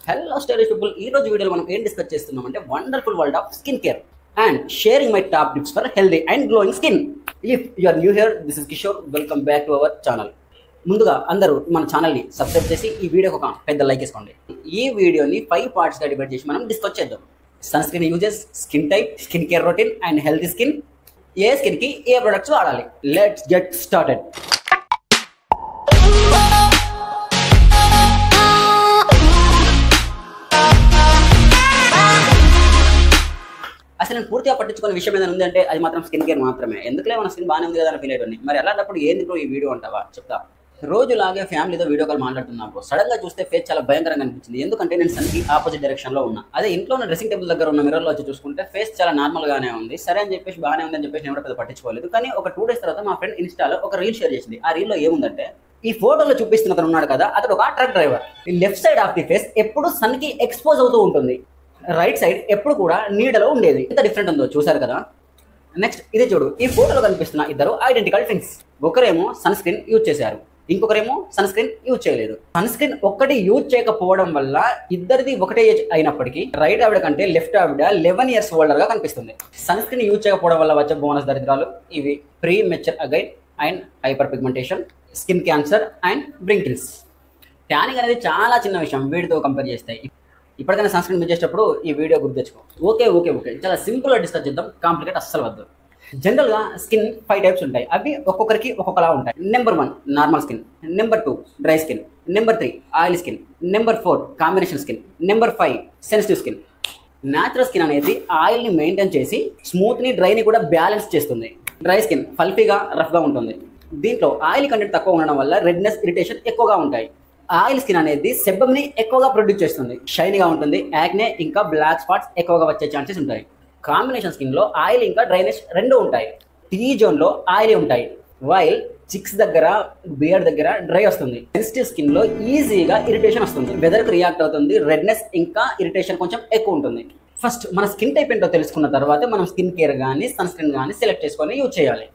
Hello, stylish people. ఈ రోజు వీడియోలో మనం ఏం డిస్కస్ చేస్తున్నామంటే wonderful world of skin care and sharing my top tips for healthy and glowing skin. If you are new here, this is Kishore. Welcome back to our channel. ముందుగా అందరూ మన ఛానల్ని సబ్స్క్రైబ్ చేసి ఈ వీడియోకి ఒక పెద్ద లైక్ వేసుకోండి. ఈ వీడియోని 5 పార్ట్స్గా డివైడ్ చేసి మనం డిస్కస్ చేద్దాం. Sunscreen uses, skin type, skin care routine and healthy skin, ఏ స్కిన్కి ఏ ప్రొడక్ట్స్ వాడాలి. Let's get started. అసలు నేను పూర్తిగా పట్టించుకునే విషయం ఏదైనా ఉంది అంటే అది మాత్రం స్కిన్ కేర్ మాత్రమే. ఎందుకులే మన స్కిన్ బాగానే ఉంది కదా అని ఫీల్ అయ్యండి. మరి అలాంటప్పుడు ఏంది ఈ వీడియో అంటావా? చెప్తా. రోజులాగే ఫ్యామిలీతో వీడియో కాల్ మాట్లాడుతున్నప్పుడు సడన్ గా చూస్తే ఫేస్ చాలా భయంకరంగా అనిపించింది. ఎందుకంటే నేను సన్కి ఆపోజిట్ డైరెక్షన్ లో ఉన్నా. అదే ఇంట్లో డ్రెస్సింగ్ టేబుల్ దగ్గర ఉన్న మిర్రర్ లో వచ్చి చూసుకుంటే ఫేస్ చాలా నార్మల్ గానే ఉంది. సరే అని చెప్పేసి బాగానే ఉందని చెప్పేసి నేను కూడా పెద్ద పట్టించుకోలేదు. కానీ ఒక 2 days తర్వాత మా ఫ్రెండ్ ఇన్స్టాలో ఒక రీల్ షేర్ చేసింది. ఆ రీల్ లో ఏముందంటే, ఈ ఫోటోలో చూపిస్తున్న అతను ఉన్నాడు కదా, అతడు ఒక ట్రక్ డ్రైవర్. ఈ left side of the face ఎప్పుడు సన్ కి ఎక్స్పోజ్ అవుతూ ఉంటుంది, రైట్ సైడ్ ఎప్పుడు కూడా నీడలో ఉండేది. ఎంత డిఫరెంట్ ఉందో చూసారు కదా. నెక్స్ట్ ఇది చూడు, ఈ ఫోటోలో కనిపిస్తున్న ఇద్దరు ఐడెంటికల్ ట్విన్స్. ఒకరేమో సన్ స్క్రీన్ యూజ్ చేశారు, ఇంకొకరేమో సన్ స్క్రీన్ యూజ్ చేయలేదు. సన్ స్క్రీన్ ఒక్కటి యూజ్ చేయకపోవడం వల్ల ఇద్దరిది ఒకటే ఏజ్ అయినప్పటికీ రైట్ ఆవిడ కంటే లెఫ్ట్ ఆవిడ 11 years ఓల్డర్ గా కనిపిస్తుంది. సన్ స్క్రీన్ యూజ్ చేయకపోవడం వల్ల వచ్చే బోనస్ దరిద్రాలు ఇవి: ప్రీ మెచ్యూర్ అగైన్ and hyperpigmentation, skin cancer and wrinkles. Tanning అనేది చాలా చిన్న విషయం వీటితో కంపేర్ చేస్తాయి. ఇప్పటికైనా సన్ స్క్రీన్ యూజ్ చేసేటప్పుడు ఈ వీడియో గుర్తు తెచ్చుకో. ఓకే చాలా సింపుల్గా డిస్కస్ చేద్దాం, కాంప్లికేట్ అస్సలు వద్దు. జనరల్గా స్కిన్ 5 types ఉంటాయి. అవి ఒక్కొక్కరికి ఒక్కొక్కలా ఉంటాయి. Number 1 normal skin, number 2 dry skin, number 3 oil skin, number 4 combination skin, number 5 sensitive skin. Natural skin అనేది ఆయిల్ని మెయింటైన్ చేసి స్మూత్ని డ్రైని కూడా బ్యాలెన్స్ చేస్తుంది. డ్రై స్కిన్ ఫల్ఫీగా రఫ్గా ఉంటుంది. దీంట్లో ఆయిల్ కంటెంట్ తక్కువ ఉండడం వల్ల రెడ్నెస్, ఇరిటేషన్ ఎక్కువగా ఉంటాయి. ఆయిల్ స్కిన్ అనేది సెబమ్ని ఎక్కువగా ప్రొడ్యూస్ చేస్తుంది, షైనీగా ఉంటుంది. యాక్నే ఇంకా బ్లాక్ స్పాట్స్ ఎక్కువగా వచ్చే ఛాన్సెస్ ఉంటాయి. కాంబినేషన్ స్కిన్లో ఆయిల్ ఇంకా డ్రైనెస్ రెండు ఉంటాయి. టీ జోన్లో ఆయిల్ ఉంటాయి, వైల్ చిక్స్ దగ్గర, బియర్డ్ దగ్గర డ్రై వస్తుంది. సెన్సిటివ్ స్కిన్లో ఈజీగా ఇరిటేషన్ వస్తుంది, వెదర్కి రియాక్ట్ అవుతుంది. రెడ్నెస్ ఇంకా ఇరిటేషన్ కొంచెం ఎక్కువ ఉంటుంది. ఫస్ట్ మన స్కిన్ టైప్ ఏంటో తెలుసుకున్న తర్వాత మనం స్కిన్ కేర్ కానీ సన్ స్క్రీన్ కానీ సెలెక్ట్ చేసుకొని యూజ్ చేయాలి.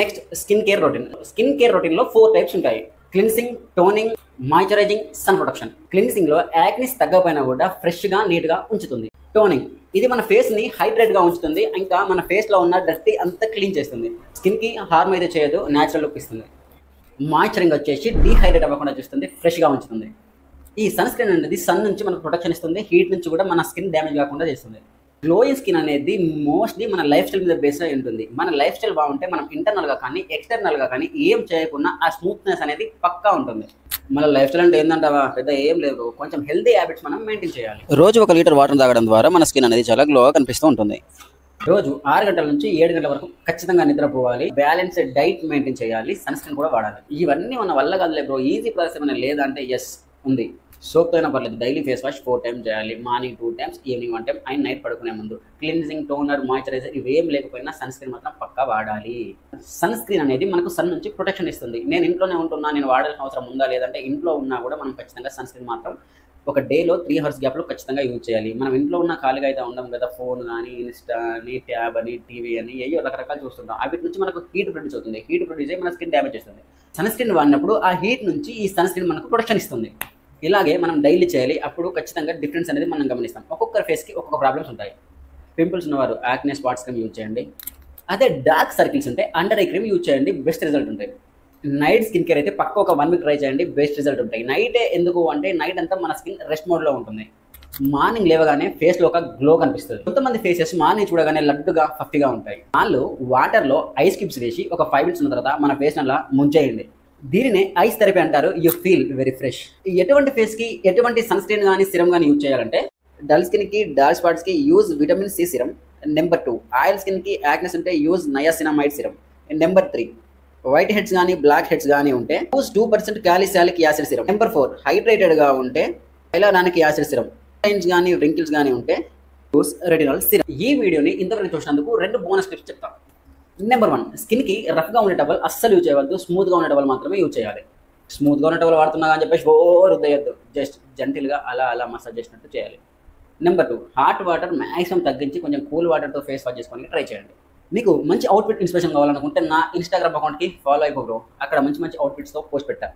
Next skin care routine. Skin care రొటీన్లో 4 types ఉంటాయి: cleansing, toning, moisturising, sun protection. క్లిన్సింగ్లో యాక్నిస్ తగ్గపోయినా కూడా ఫ్రెష్గా నీట్గా ఉంచుతుంది. టోనింగ్ ఇది మన ఫేస్ని హైడ్రేట్గా ఉంచుతుంది, ఇంకా మన ఫేస్లో ఉన్న డర్టీ అంతా క్లీన్ చేస్తుంది. స్కిన్కి హార్మ్ అయితే చేయదు, న్యాచురల్ లుక్ ఇస్తుంది. మాయిశ్చరింగ్ వచ్చేసి డీహైడ్రేట్ అవ్వకుండా చూస్తుంది, ఫ్రెష్గా ఉంచుతుంది. ఈ సన్ స్క్రీన్ అనేది సన్ నుంచి మనకు ప్రొటెక్షన్ ఇస్తుంది, హీట్ నుంచి కూడా మన స్కిన్ డ్యామేజ్ కాకుండా చేస్తుంది. గ్లోయింగ్ స్కిన్ అనేది మోస్ట్లీ మన లైఫ్ స్టైల్ మీద బేస్ అయి ఉంటుంది. మన లైఫ్ స్టైల్ బాగుంటే మనం ఇంటర్నల్గా కానీ ఎక్స్టర్నల్గా కానీ ఏం చేయకుండా ఆ స్మూత్నెస్ అనేది పక్కా ఉంటుంది. మన లైఫ్ స్టైల్ అంటే ఏంటంటావా? పెద్ద ఏం లేదు, కొంచెం హెల్తీ హ్యాబిట్స్ మనం మెయింటైన్ చేయాలి. రోజు 1 లీటర్ వాటర్ తాగడం ద్వారా మన స్కిన్ అనేది చాలా గ్లోగా కనిపిస్తూ ఉంటుంది. రోజు 6 గంటల నుంచి 7 గంటల వరకు ఖచ్చితంగా నిద్రపోవాలి. బ్యాలెన్స్డ్ డైట్ మెయింటైన్ చేయాలి. సన్ స్క్రీన్ కూడా వాడాలి. ఇవన్నీ మన వల్ల కాదులే బ్రో, ఈజీ ప్రాసెస్ ఏమైనా లేదంటే ఎస్ ఉంది. సోప్తో అయినా పర్లేదు. డైలీ ఫేస్ వాష్ 4 times చేయాలి. Morning 2 times, evening 1 time and night పడుకునే ముందు. క్లిన్జింగ్, టోనర్, మాయిశ్చరైజర్ ఇవేం లేకపోయినా సన్ స్క్రీన్ మాత్రం పక్కా వాడాలి. సన్ స్క్రీన్ అనేది మనకు సన్ నుంచి ప్రొటెక్షన్ ఇస్తుంది. నేను ఇంట్లోనే ఉంటున్నా, నేను వాడాల్సిన అవసరం ఉందా లేదంటే ఇంట్లో ఉన్నా కూడా మనం ఖచ్చితంగా సన్ స్క్రీన్ మాత్రం ఒక డేలో 3 hours గ్యాప్లో ఖచ్చితంగా యూజ్ చేయాలి. మనం ఇంట్లో ఉన్న ఖాళీగా అయితే ఉండం కదా, ఫోన్ కానీ, ఇన్స్టా అని, ట్యాబ్ అని, టీవీ అని ఏయో రకరకాలు చూస్తుంటాం. వీటి నుంచి మనకు హీట్ ప్రొడ్యూస్ అవుతుంది. హీట్ ప్రొడ్యూస్ అయ్యి మన స్కిన్ డ్యామేజ్ చేస్తుంది. సన్ స్క్రీన్ వాడినప్పుడు ఆ హీట్ నుంచి ఈ సన్ స్క్రీన్ మనకు ప్రొటెక్షన్ ఇస్తుంది. ఇలాగే మనం డైలీ చేయాలి, అప్పుడు ఖచ్చితంగా డిఫరెన్స్ అనేది మనం గమనిస్తాం. ఒక్కొక్కరి ఫేస్కి ఒక్కొక్క ప్రాబ్లమ్స్ ఉంటాయి. పింపుల్స్ ఉన్నవారు యాక్నే స్పాట్స్ క్రీమ్ యూజ్ చేయండి. అదే డార్క్ సర్కిల్స్ ఉంటే అండర్ ఐ క్రీమ్ యూజ్ చేయండి, బెస్ట్ రిజల్ట్ ఉంటాయి. నైట్ స్కిన్ కేర్ అయితే పక్క ఒక 1 week ట్రై చేయండి, బెస్ట్ రిజల్ట్ ఉంటాయి. నైటే ఎందుకు అంటే నైట్ అంతా మన స్కిన్ రెస్ట్ మోడ్లో ఉంటుంది. మార్నింగ్ లేవగానే ఫేస్లో ఒక గ్లో కనిపిస్తుంది. కొంతమంది ఫేసెస్ మార్నింగ్ చూడగానే లడ్డుగా ఫఫీగా ఉంటాయి. వాళ్ళు వాటర్లో ఐస్ క్యూబ్స్ వేసి ఒక 5 minutes ఉన్న తర్వాత మన ఫేస్ అలా ముంచేయండి. దీనినే ఐస్ థెరపీ అంటారు. You feel very fresh. ఎటువంటి ఫేస్కి ఎటువంటి సన్ స్క్రీన్ కానీ సిరం కానీ యూజ్ చేయాలంటే, డల్ స్కిన్కి, డార్క్ స్పాట్స్కి use vitamin C serum. Number 2 oil స్కిన్కి, యాక్నెస్ ఉంటే use niacinamide serum. Number 3 whiteheads కానీ బ్లాక్ హెడ్స్ కానీ ఉంటే use 2% salicylic acid serum. Number 4 హైడ్రేటెడ్గా ఉంటే హైలారానిక్ యాసిడ్ సిరం. లైన్స్ కానీ వ్రింకిల్స్ కానీ ఉంటే యూజ్ రెటినాల్ సిరం. ఈ వీడియోని ఇంతవరకు చూసినందుకు 2 బోనస్ టిప్స్ చెప్తాను. నెంబర్ 1, స్కిన్కి రఫ్గా ఉండే టవల్ అస్సలు యూజ్ చేయవద్దు, స్మూత్గా ఉండే టవల్ మాత్రమే యూజ్ చేయాలి. స్మూత్గా ఉన్న టవల్ వాడుతున్నా అని చెప్పేసి రుద్దయద్దు, జస్ట్ జెంటిల్గా అలా మసాజ్ చేసినట్టు చేయాలి. నెంబర్ 2 హాట్ వాటర్ మ్యాక్సిమం తగ్గించి కొంచెం కూల్ వాటర్తో ఫేస్ వాష్ చేసుకొని ట్రై చేయండి. మీకు మంచి అవుట్ఫిట్ ఇన్స్పిరేషన్ కావాలనుకుంటే నా ఇన్స్టాగ్రామ్ అకౌంట్కి ఫాలో అయిపో బ్రో, అక్కడ మంచి అవుట్ఫిట్స్తో పోస్ట్ పెట్టాను.